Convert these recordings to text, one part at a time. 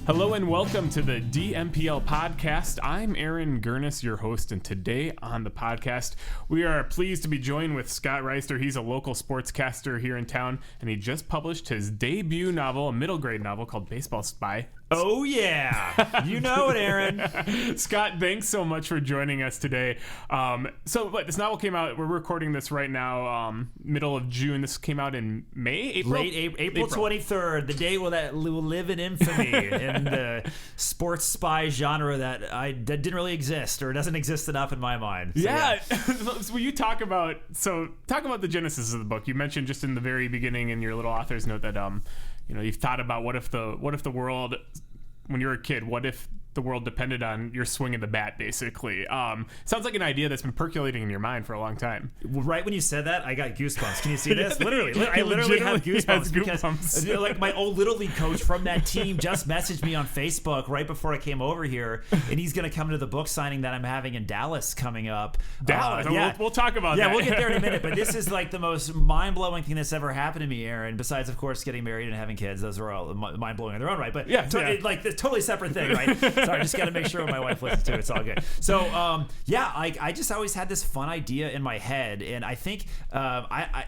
Hello and welcome to the DMPL Podcast. I'm Aaron Gurnis, your host, and today on the podcast, we are pleased to be joined with Scott Reister. He's a local sportscaster here in town, and he just published his debut novel, a middle grade novel called Baseball Spy. Oh, yeah. You know it, Aaron. Scott, thanks so much for joining us today. This novel came out, we're recording this right now, middle of June. This came out in May? April? Late April 23rd, the day that will live in infamy in the sports spy genre that didn't really exist or doesn't exist enough in my mind. So, yeah. So will you talk about the genesis of the book? You mentioned just in the very beginning in your little author's note that you've thought about what if the world, when you were a kid, what if the world depended on your swing of the bat, basically. Sounds like an idea that's been percolating in your mind for a long time. Right when you said that, I got goosebumps. Can you see this? I literally have goosebumps because like my old Little League coach from that team just messaged me on Facebook right before I came over here, and he's going to come to the book signing that I'm having in Dallas coming up. Dallas? Yeah. We'll talk about that. Yeah, we'll get there in a minute, but this is like the most mind-blowing thing that's ever happened to me, Aaron, besides, of course, getting married and having kids. Those are all mind-blowing in their own right, but it's a totally separate thing, right? Sorry, just got to make sure my wife listens to it. It's all good. So, I just always had this fun idea in my head, and I think I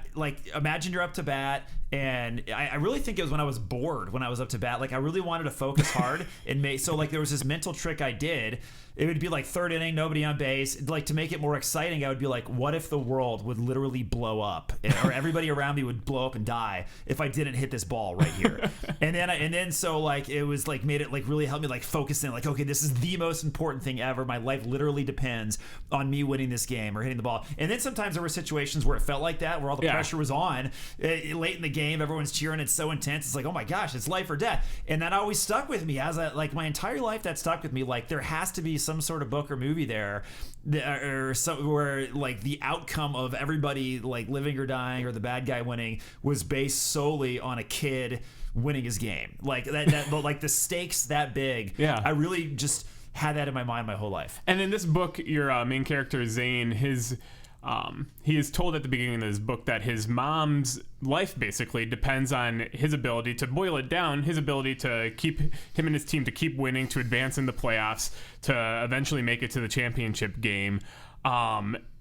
imagine you're up to bat, and I really think it was when I was bored when I was up to bat. Like, I really wanted to focus hard and there was this mental trick I did. It would be like third inning, nobody on base. Like, to make it more exciting, I would be like, what if the world would literally blow up, or everybody around me would blow up and die if I didn't hit this ball right here? and then it was like made it like really help me like focus in, like, okay, this is the most important thing ever. My life literally depends on me winning this game or hitting the ball. And then sometimes there were situations where it felt like that, where all the pressure was on late in the game. Everyone's cheering. It's so intense. It's like, oh my gosh, it's life or death. And that always stuck with me my entire life. That stuck with me. Like, there has to be some sort of book or movie there, or where like the outcome of everybody like living or dying or the bad guy winning was based solely on a kid winning his game. Like that like the stakes that big. Yeah, I really just had that in my mind my whole life. And in this book, your main character Zane, he is told at the beginning of this book that his mom's life basically depends on his ability, to boil it down, his ability to keep him and his team to keep winning, to advance in the playoffs, to eventually make it to the championship game.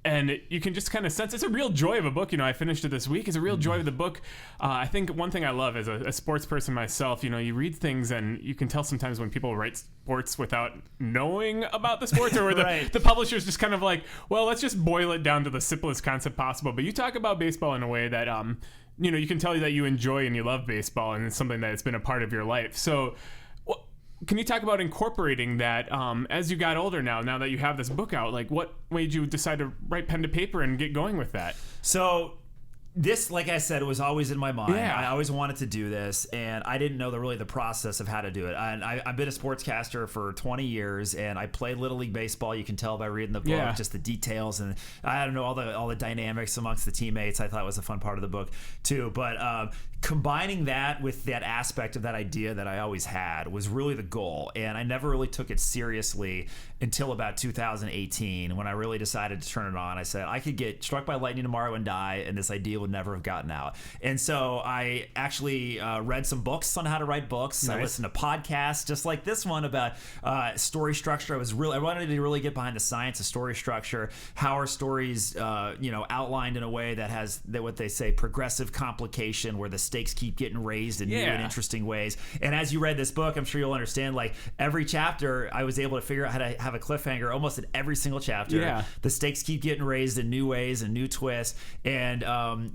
And you can just kind of sense it's a real joy of a book. I finished it this week. It's a real joy of the book. I think one thing I love as a sports person myself, you read things and you can tell sometimes when people write sports without knowing about the sports, or where the publisher's just kind of like, well, let's just boil it down to the simplest concept possible. But you talk about baseball in a way that, you can tell that you enjoy and you love baseball, and it's something that's been a part of your life. So can you talk about incorporating that as you got older now that you have this book out? Like, what made you decide to write pen to paper and get going with that? So this, like I said, was always in my mind. Yeah. I always wanted to do this, and I didn't know the process of how to do it. And I've been a sportscaster for 20 years, and I played Little League baseball. You can tell by reading the book, just the details, and I don't know all the dynamics amongst the teammates. I thought was a fun part of the book too. But combining that with that aspect of that idea that I always had was really the goal, and I never really took it seriously until about 2018, when I really decided to turn it on. I said I could get struck by lightning tomorrow and die, and this idea would never have gotten out. And so I actually read some books on how to write books. Nice. I listened to podcasts just like this one about story structure. I wanted to really get behind the science of story structure. How are stories outlined in a way that has what they say progressive complication, where the stakes keep getting raised in new and interesting ways. And as you read this book, I'm sure you'll understand, like, every chapter I was able to figure out how to have a cliffhanger almost in every single chapter. Yeah. The stakes keep getting raised in new ways and new twists. And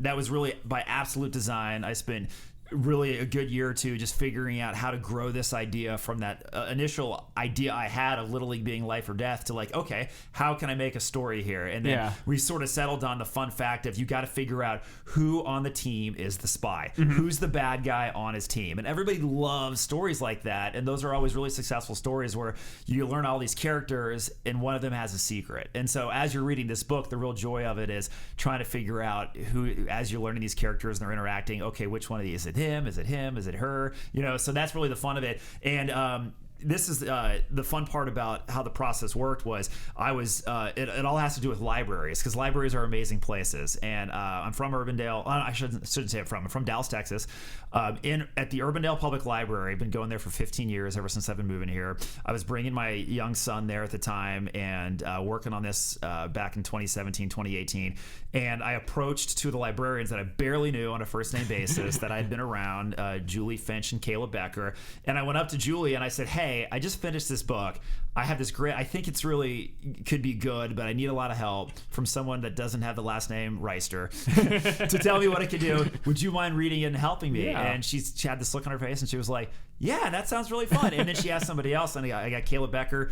that was really by absolute design. I spent really a good year or two just figuring out how to grow this idea from that initial idea I had of Little League being life or death to, like, okay, how can I make a story here? And then we sort of settled on the fun fact of you got to figure out who on the team is the spy, who's the bad guy on his team. And everybody loves stories like that, and those are always really successful stories where you learn all these characters and one of them has a secret. And so as you're reading this book, the real joy of it is trying to figure out who, as you're learning these characters and they're interacting, okay, which one of these is it? Him? Is it him? Is it her? So that's really the fun of it. And this is the fun part about how the process worked was I was it all has to do with libraries, because libraries are amazing places. And I'm from Urbandale. I shouldn't say it from. I'm from Dallas, Texas. At the Urbandale Public Library, I've been going there for 15 years, ever since I've been moving here. I was bringing my young son there at the time and working on this back in 2017, 2018. And I approached two of the librarians that I barely knew on a first name basis that I had been around, Julie Finch and Kayla Becker. And I went up to Julie and I said, hey, I just finished this book. I have this great, I think it's really could be good, but I need a lot of help from someone that doesn't have the last name Reister to tell me what I could do. Would you mind reading it and helping me? Yeah. And she had this look on her face and she was like, yeah, that sounds really fun. And then she asked somebody else, and I got Kayla Becker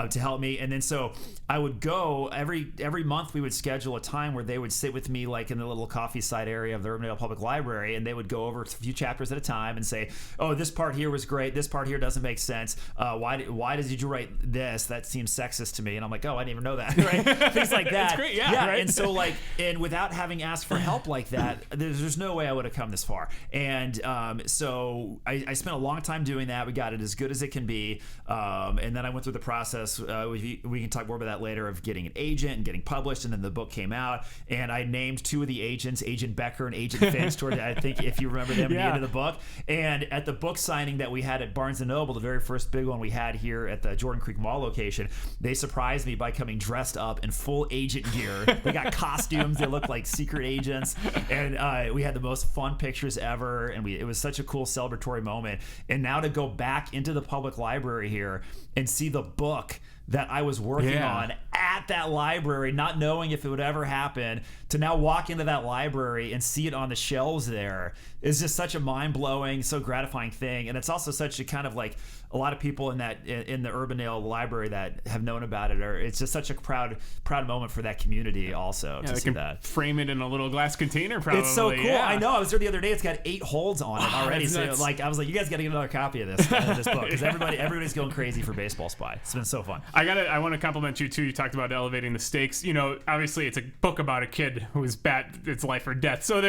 to help me. And then so I would go every month. We would schedule a time where they would sit with me, like in the little coffee side area of the Urbandale Public Library, and they would go over a few chapters at a time and say, "Oh, this part here was great. This part here doesn't make sense. Why did you write this? That seems sexist to me." And I'm like, "Oh, I didn't even know that." Right? Things like that. That's great. Yeah. Right? And so and without having asked for help like that, there's no way I would have come this far. And so I spent a long time doing that. We got it as good as it can be, and then I went through the process. We can talk more about that later, of getting an agent and getting published, and then the book came out, and I named two of the agents, Agent Becker and Agent Finch, toward I think if you remember them at the end of the book. And at the book signing that we had at Barnes & Noble, the very first big one we had here at the Jordan Creek Mall location, they surprised me by coming dressed up in full agent gear. They got costumes. They looked like secret agents, and we had the most fun pictures ever, and it was such a cool celebratory moment. And now to go back into the public library here and see the book that I was working on at that library, not knowing if it would ever happen, to now walk into that library and see it on the shelves there is just such a mind-blowing, so gratifying thing. And it's also such a kind of like a lot of people in the Urbandale library that have known about it, or it's just such a proud moment for that community also to see that. Frame it in a little glass container, probably. It's so cool. I know. I was there the other day. It's got 8 holds on it already. So I was like, you guys got to get another copy of this book, because everybody's going crazy for Baseball Spy. It's been so fun. I want to compliment you too. You talked about elevating the stakes. Obviously it's a book about a kid who's it's life or death. So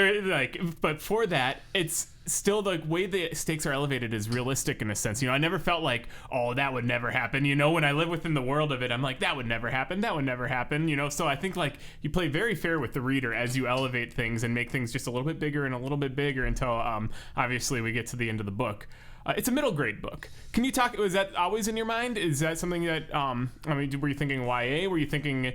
but for that, it's still the way the stakes are elevated is realistic in a sense. I never felt like, oh, that would never happen. When I live within the world of it, I'm like, that would never happen. That would never happen. So I think like you play very fair with the reader as you elevate things and make things just a little bit bigger and a little bit bigger until obviously we get to the end of the book. It's a middle grade book. Can you talk? Was that always in your mind? Is that something that were you thinking YA? Were you thinking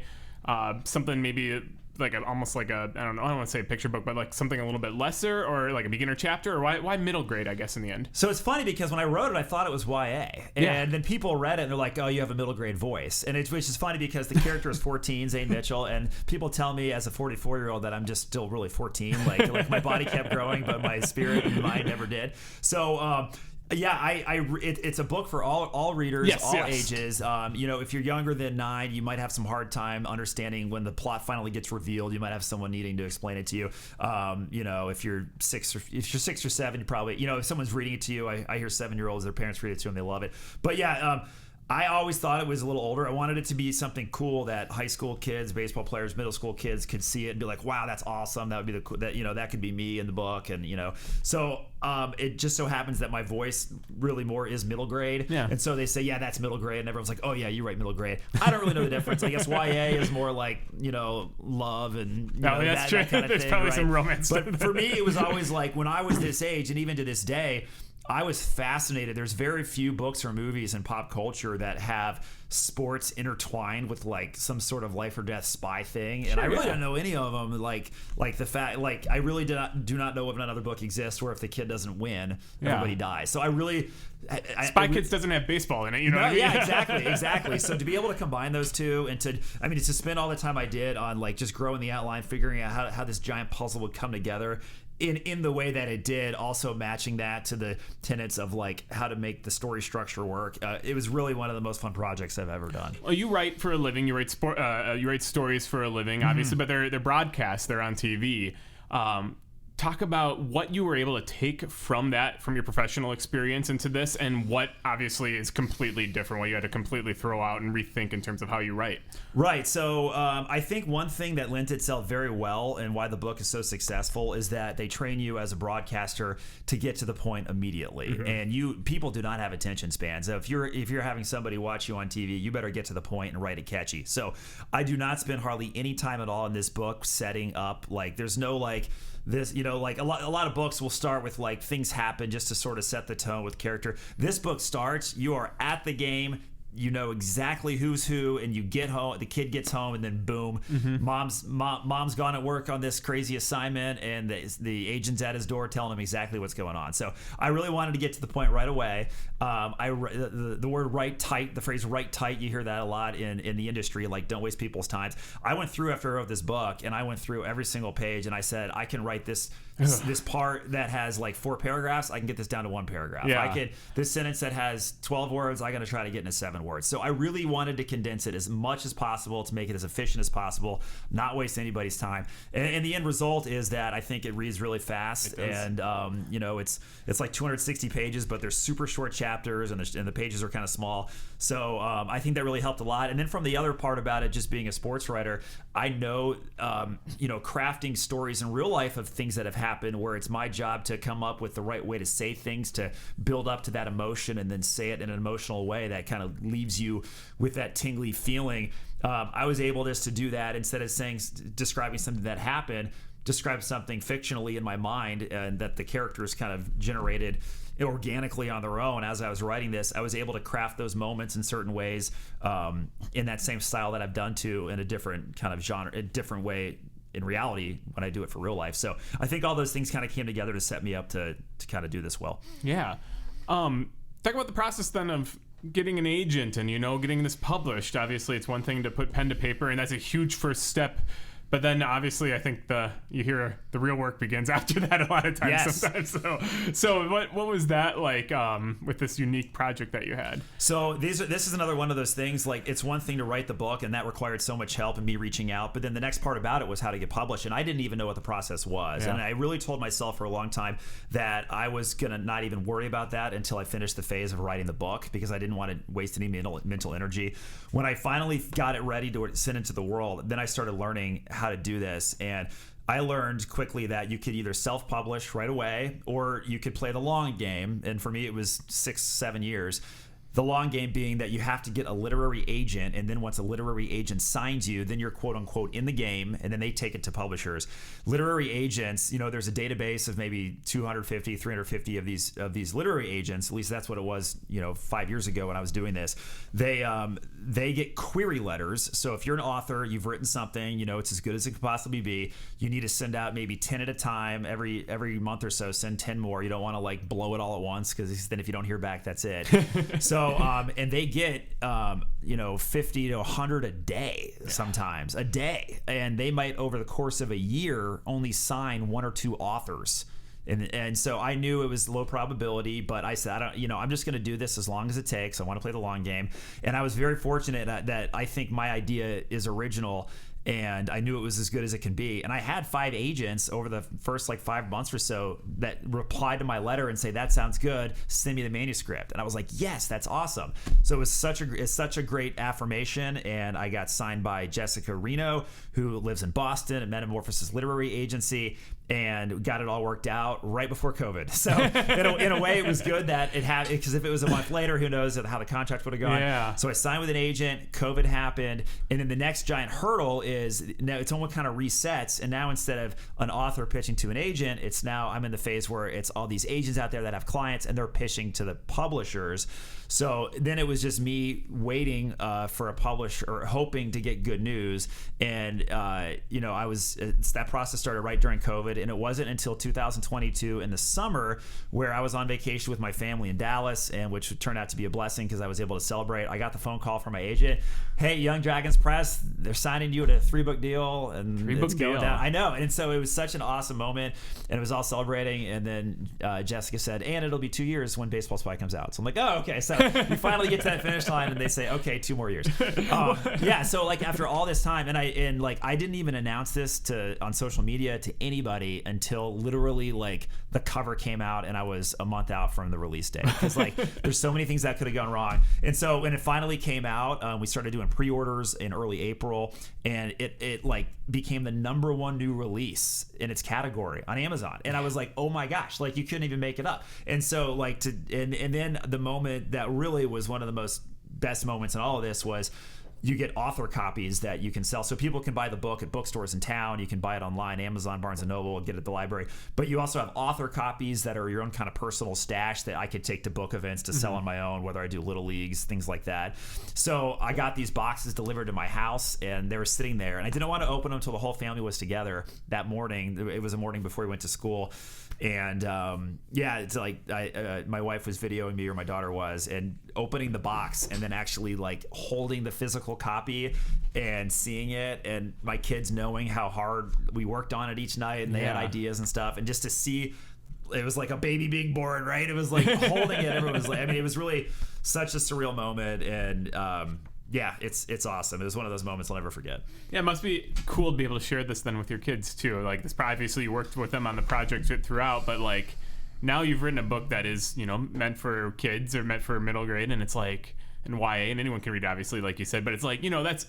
something maybe like almost like I don't want to say a picture book, but like something a little bit lesser, or like a beginner chapter, or why middle grade, I guess, in the end? So it's funny because when I wrote it, I thought it was YA, and then people read it and they're like, "Oh, you have a middle grade voice," which is funny because the character is 14, Zane Mitchell, and people tell me as a 44-year-old that I'm just still really 14, like my body kept growing, but my spirit and mind never did. So. It's a book for all readers, all ages. If you're younger than 9, you might have some hard time understanding when the plot finally gets revealed. You might have someone needing to explain it to you. If you're 6 or 7, you probably, if someone's reading it to you, I hear 7-year-olds, their parents read it to them, they love it. But I always thought it was a little older. I wanted it to be something cool that high school kids, baseball players, middle school kids could see it and be like, "Wow, that's awesome! That would be that could be me in the book." And so it just so happens that my voice really more is middle grade. Yeah. And so they say, "Yeah, that's middle grade," and everyone's like, "Oh yeah, you write middle grade." I don't really know the difference. I guess YA is more like love and that's true. That kind of There's thing, probably right? some romance. But for me, it was always like when I was this age, and even to this day, I was fascinated. There's very few books or movies in pop culture that have sports intertwined with like some sort of life or death spy thing, and I really don't know any of them. Like the fact, like I really do not know of another book exists where if the kid doesn't win, everybody dies. So I really. Spy Kids doesn't have baseball in it, what I mean? Yeah, exactly. So to be able to combine those two, and to spend all the time I did on like just growing the outline, figuring out how this giant puzzle would come together. In the way that it did, also matching that to the tenets of like how to make the story structure work. It was really one of the most fun projects I've ever done. Well, you write for a living. You write stories for a living, obviously, but they're broadcast. They're on TV. talk about what you were able to take from your professional experience into this, and what obviously is completely different, what you had to completely throw out and rethink in terms of how you write. Right. So I think one thing that lent itself very well and why the book is so successful is that they train you as a broadcaster to get to the point immediately. Mm-hmm. And people do not have attention spans. So if you're having somebody watch you on TV, you better get to the point and write it catchy. So I do not spend hardly any time at all in this book setting up, like, there's no like this, like a lot of books will start with like things happen just to sort of set the tone with character. This book starts, you are at the game, you know exactly who's who, and you get home, the kid gets home, and then boom, mm-hmm. mom's gone at work on this crazy assignment, and the agent's at his door telling him exactly what's going on. So I really wanted to get to the point right away. The word "write tight," the phrase "write tight," you hear that a lot in the industry, like don't waste people's time. I went through after I wrote this book, and I went through every single page, and I said, I can write this part that has like 4 paragraphs, I can get this down to 1 paragraph. Yeah. This sentence that has 12 words, I'm going to try to get into 7 words. So I really wanted to condense it as much as possible to make it as efficient as possible, not waste anybody's time. And the end result is that I think it reads really fast, and it's like 260 pages, but they're super short chapters, and the pages are kind of small. So I think that really helped a lot. And then from the other part about it, just being a sports writer, I know crafting stories in real life of things that have happened, where it's my job to come up with the right way to say things to build up to that emotion, and then say it in an emotional way that kind of leaves you with that tingly feeling. I was able just to do that instead of describing something that happened, describe something fictionally in my mind, and that the characters kind of generated organically on their own. As I was writing this, I was able to craft those moments in certain ways, in that same style that I've done to in a different kind of genre, a different way in reality when I do it for real life. So I think all those things kind of came together to set me up to kind of do this well. Yeah. Talk about the process then of getting an agent and, getting this published. Obviously it's one thing to put pen to paper, and that's a huge first step. But then obviously I think you hear the real work begins after that a lot of times. Yes. Sometimes. So what was that like with this unique project that you had? So this is another one of those things, like it's one thing to write the book, and that required so much help and me reaching out. But then the next part about it was how to get published. And I didn't even know what the process was. Yeah. And I really told myself for a long time that I was going to not even worry about that until I finished the phase of writing the book, because I didn't want to waste any mental energy. When I finally got it ready to send into the world, then I started learning how to do this, and I learned quickly that you could either self-publish right away, or you could play the long game. And for me it was 6-7 years. The long game being that you have to get a literary agent, and then once a literary agent signs you, then you're quote unquote in the game, and then they take it to publishers. Literary agents, there's a database of maybe 250, 350 of these literary agents. At least that's what it was, 5 years ago when I was doing this. They get query letters. So if you're an author, you've written something, it's as good as it could possibly be. You need to send out maybe 10 at a time every month or so. Send 10 more. You don't want to like blow it all at once, because then if you don't hear back, that's it. So and they get 50 to 100 a day, sometimes a day, and they might over the course of a year only sign 1 or 2 authors. And so I knew it was low probability, but I said, I'm just going to do this as long as it takes. I want to play the long game. And I was very fortunate that I think my idea is original, and I knew it was as good as it can be. And I had 5 agents over the first 5 months or so that replied to my letter and say, that sounds good, send me the manuscript. And I was like, yes, that's awesome. So it was such a great affirmation. And I got signed by Jessica Reno, who lives in Boston at Metamorphosis Literary Agency, and got it all worked out right before COVID. So in a way it was good that it had, because if it was a month later, who knows how the contract would have gone. Yeah. So I signed with an agent, COVID happened, and then the next giant hurdle is now it's almost kind of resets, and now instead of an author pitching to an agent, it's now I'm in the phase where it's all these agents out there that have clients, and they're pitching to the publishers. So then it was just me waiting for a publisher, or hoping to get good news. And that process started right during COVID, and it wasn't until 2022 in the summer where I was on vacation with my family in Dallas, and which turned out to be a blessing because I was able to celebrate. I got the phone call from my agent. Hey, Young Dragons Press, they're signing you to a 3-book deal, and it's going down. I know. And so it was such an awesome moment, and it was all celebrating. And then Jessica said, and it'll be 2 years when Baseball Spy comes out. So I'm like, oh, okay. So you finally get to that finish line, and they say, okay, 2 more years. So after all this time, and I didn't even announce this on social media to anybody finale until literally like the cover came out and I was a month out from the release date, because like there's so many things that could have gone wrong. And so when it finally came out, we started doing pre-orders in early April, and it like became the #1 new release in its category on Amazon. And I was like, oh my gosh, like you couldn't even make it up. And so like and then the moment that really was one of the most best moments in all of this was you get author copies that you can sell. So people can buy the book at bookstores in town. You can buy it online, Amazon, Barnes & Noble, get it at the library. But you also have author copies that are your own kind of personal stash that I could take to book events to sell on my own, whether I do little leagues, things like that. So I got these boxes delivered to my house, and they were sitting there. And I didn't want to open them until the whole family was together that morning. It was a morning before we went to school. And it's like my wife was videoing me, or my daughter was, and opening the box and then actually like holding the physical copy and seeing it, and my kids knowing how hard we worked on it each night, and they had ideas and stuff, and just to see, it was like a baby being born, right? It was like holding it. Everyone was like, I mean, it was really such a surreal moment, and it's awesome. It was one of those moments I'll never forget. Yeah, it must be cool to be able to share this then with your kids too. Like this, obviously you worked with them on the project throughout, but like now you've written a book that is, meant for kids or meant for middle grade, and it's like, and YA, and anyone can read, obviously, like you said, but it's like, that's,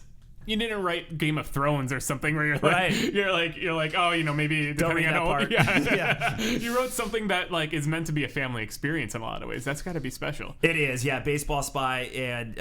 you didn't write Game of Thrones or something where you're like, you're like, oh, maybe depending on how old. Yeah. You wrote something that like is meant to be a family experience in a lot of ways. That's got to be special. It is, yeah. Baseball Spy, and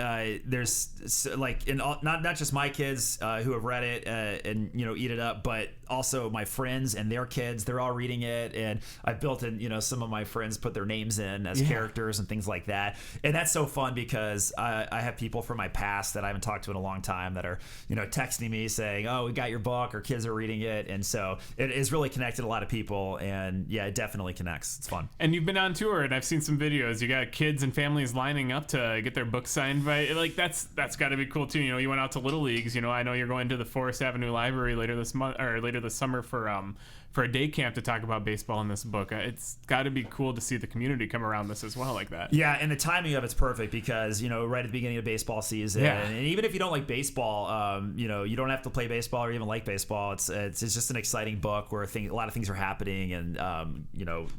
there's like not just my kids who have read it and eat it up, but also my friends and their kids. They're all reading it, and I've built in some of my friends put their names in as characters and things like that, and that's so fun because I have people from my past that I haven't talked to in a long time that are texting me saying, oh, we got your book, or kids are reading it. And so it is really connected a lot of people, and yeah, it definitely connects. It's fun. And you've been on tour, and I've seen some videos. You got kids and families lining up to get their book signed by, like, that's got to be cool too. You went out to little leagues. I know you're going to the Forest Avenue Library later this month, or later this summer for a day camp to talk about baseball in this book. It's got to be cool to see the community come around this as well like that. Yeah, and the timing of it's perfect because, right at the beginning of baseball season, and even if you don't like baseball, you don't have to play baseball or even like baseball. It's just an exciting book where a lot of things are happening, and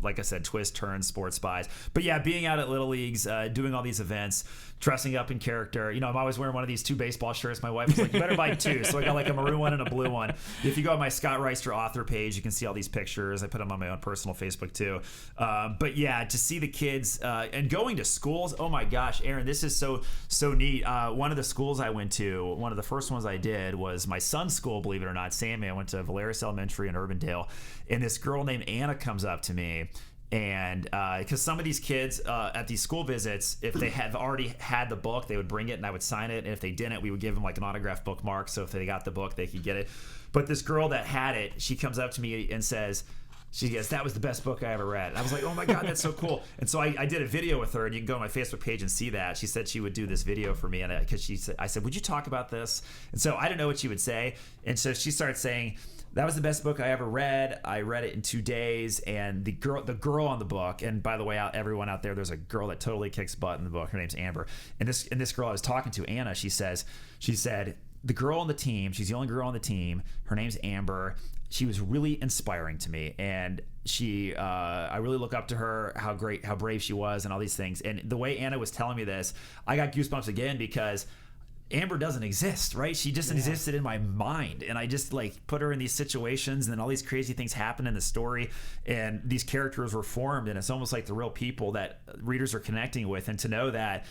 like I said, twists, turns, sports spies. But yeah, being out at little leagues, doing all these events, dressing up in character. I'm always wearing one of these 2 baseball shirts. My wife was like, you better buy 2. So I got like a maroon one and a blue one. If you go on my Scott Reister author page, you can see all these pictures. I put them on my own personal Facebook too. But yeah, to see the kids and going to schools. Oh my gosh, Aaron, this is so neat. One of the schools I went to, one of the first ones I did was my son's school, believe it or not, Sammy. I went to Valeris Elementary in Urbandale, and this girl named Anna comes up to me. And because some of these kids at these school visits, if they have already had the book, they would bring it and I would sign it. And if they didn't, we would give them like an autographed bookmark. So if they got the book, they could get it. But this girl that had it, she comes up to me and says, she goes, that was the best book I ever read. And I was like, oh my God, that's so cool. And so I did a video with her, and you can go on my Facebook page and see that. She said she would do this video for me, and because I said, would you talk about this? And so I didn't know what she would say. And so she started saying, that was the best book I ever read. I read it in 2 days, and the girl on the book, and by the way, everyone out there, there's a girl that totally kicks butt in the book. Her name's Amber. And this girl I was talking to, Anna, she said, the girl on the team, she's the only girl on the team. Her name's Amber. She was really inspiring to me, and I really look up to her, how brave she was, and all these things. And the way Anna was telling me this, I got goosebumps again because Amber doesn't exist, right? She just existed in my mind, and I just like put her in these situations, and then all these crazy things happen in the story, and these characters were formed, and it's almost like the real people that readers are connecting with. And to know that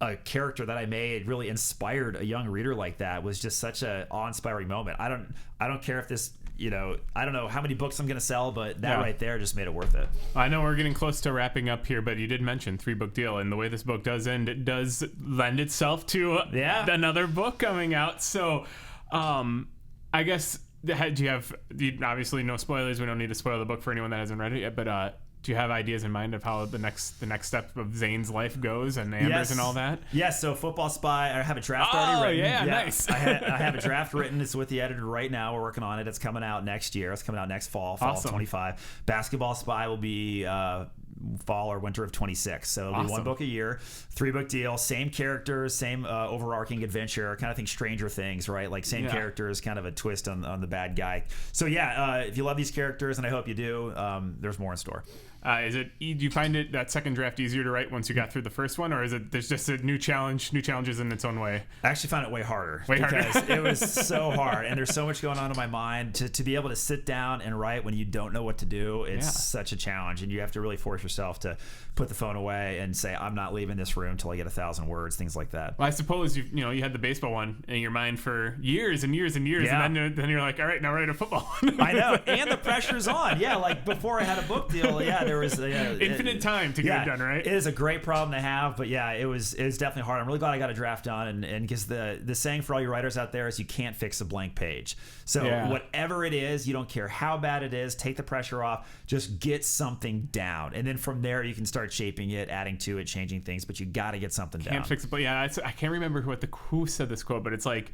a character that I made really inspired a young reader like that was just such a awe-inspiring moment. I don't care if this, I don't know how many books I'm going to sell, but that right there just made it worth it. I know we're getting close to wrapping up here, but you did mention 3-book deal, and the way this book does end, it does lend itself to another book coming out. So I guess, obviously no spoilers. We don't need to spoil the book for anyone that hasn't read it yet, but do you have ideas in mind of how the next step of Zane's life goes, and Amber's and all that? Yes, so Football Spy, I have a draft already written. Yeah, nice. I have a draft written. It's with the editor right now. We're working on it. It's coming out next year. It's coming out next fall of 25. Basketball Spy will be fall or winter of 26. So it'll be one book a year, 3-book deal, same characters, same overarching adventure, kind of think Stranger Things, right? Like same characters, kind of a twist on the bad guy. So if you love these characters, and I hope you do, there's more in store. Do you find that second draft easier to write once you got through the first one, or is it there's just a new challenges in its own way? I actually found it way harder because it was so hard, and there's so much going on in my mind to be able to sit down and write when you don't know what to do. It's such a challenge, and you have to really force yourself to put the phone away and say, I'm not leaving this room till I get 1,000 words, things like that. Well, I suppose you had the baseball one in your mind for years and years and years, and then you're like, all right, now write a football one. I know, and the pressure's on. Yeah, like before I had a book deal, there was infinite time to get it done, right? It is a great problem to have, but it was definitely hard. I'm really glad I got a draft done, and because the saying for all you writers out there is you can't fix a blank page. So whatever it is, you don't care how bad it is, take the pressure off, just get something down, and then from there you can start shaping it, adding to it, changing things, but you got to get something down. Can't fix it, but I can't remember who said this quote, but it's like,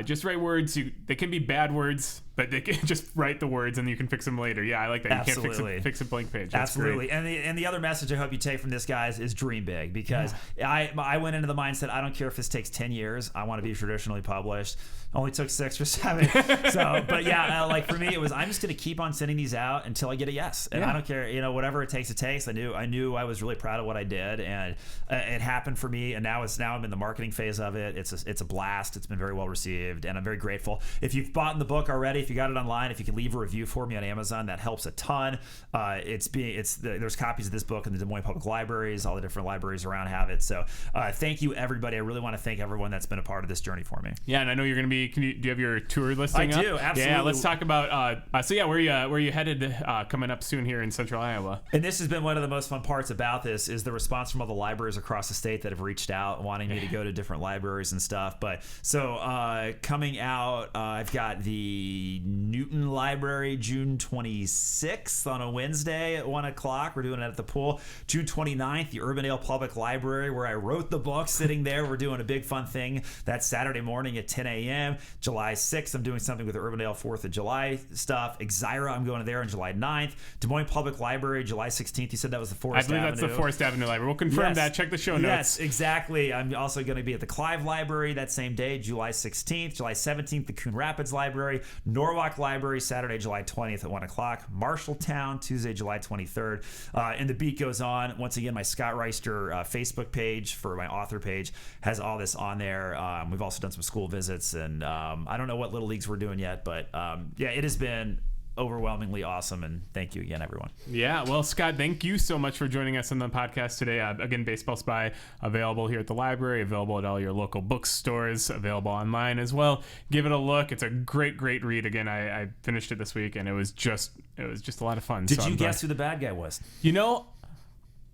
just write words. They can be bad words, but they can just write the words and you can fix them later. Yeah, I like that. Absolutely. You can't fix a blank page. That's Absolutely. Great. And the other message I hope you take from this, guys, is dream big, because I went into the mindset, I don't care if this takes 10 years. I want to be traditionally published. Only took 6 or 7. So, but like for me, it was, I'm just going to keep on sending these out until I get a yes. And I don't care, whatever it takes, it takes. I knew I was really proud of what I did, and it happened for me. And now I'm in the marketing phase of it. It's a blast. It's been very well received, and I'm very grateful. If you've bought the book already, if you got it online, if you can leave a review for me on Amazon, that helps a ton. There's copies of this book in the Des Moines Public Libraries. All the different libraries around have it. So thank you, everybody. I really want to thank everyone that's been a part of this journey for me. Yeah, and I know you're going to be. Do you have your tour listing up? I do, absolutely. Yeah, let's talk about. Where you headed coming up soon here in Central Iowa? And this has been one of the most fun parts about this is the response from all the libraries across the state that have reached out wanting me to go to different libraries and stuff. But so coming out, I've got the Newton Library June 26th on a Wednesday at 1 o'clock. We're doing it at the pool. June 29th, the Urbandale Public Library, where I wrote the book, sitting there. We're doing a big fun thing that Saturday morning at 10 a.m. July 6th, I'm doing something with the Urbandale 4th of July stuff. Exira, I'm going to there on July 9th. Des Moines Public Library, July 16th. You said that was the Forest Avenue. I believe that's the Forest Avenue Library. We'll confirm that. Check the show notes. Yes, exactly. I'm also going to be at the Clive Library that same day, July 16th. July 17th, the Coon Rapids Library. Norwalk Library, Saturday, July 20th at 1 o'clock. Marshalltown, Tuesday, July 23rd. And the beat goes on. Once again, my Scott Reister Facebook page for my author page has all this on there. We've also done some school visits, and I don't know what little leagues we're doing yet, but it has been overwhelmingly awesome, and thank you again, everyone. Yeah, well, Scott, thank you so much for joining us on the podcast today. Again, Baseball Spy, available here at the library, available at all your local bookstores, available online as well. Give it a look. It's a great the Again, I finished it this week, and it was just a lot of fun. Did you guess who the bad guy was?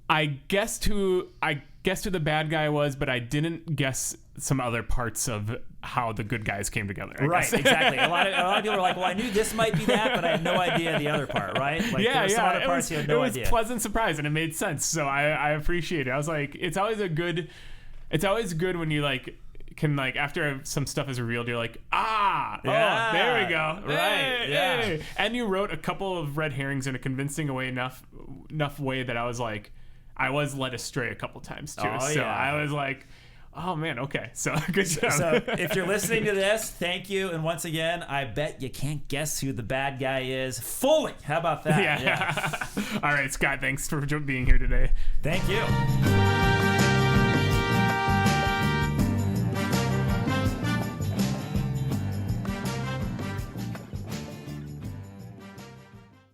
I guessed who the bad guy was, but I didn't guess some other parts of how the good guys came together. Right, exactly. A lot of people are like, well, I knew this might be that, but I had no idea the other part, right? Like, there were some other parts you had no idea. It was a pleasant surprise, and it made sense, so I appreciate it. I was like, it's always good when you can after some stuff is revealed, you're like, there we go, right, hey. And you wrote a couple of red herrings in a convincing way, enough way that I was like, I was led astray a couple times too. I was like, oh man, okay, so good job. So if you're listening to this, thank you, and once again, I bet you can't guess who the bad guy is fully. How about that? Yeah. All right, Scott, thanks for being here today. Thank you.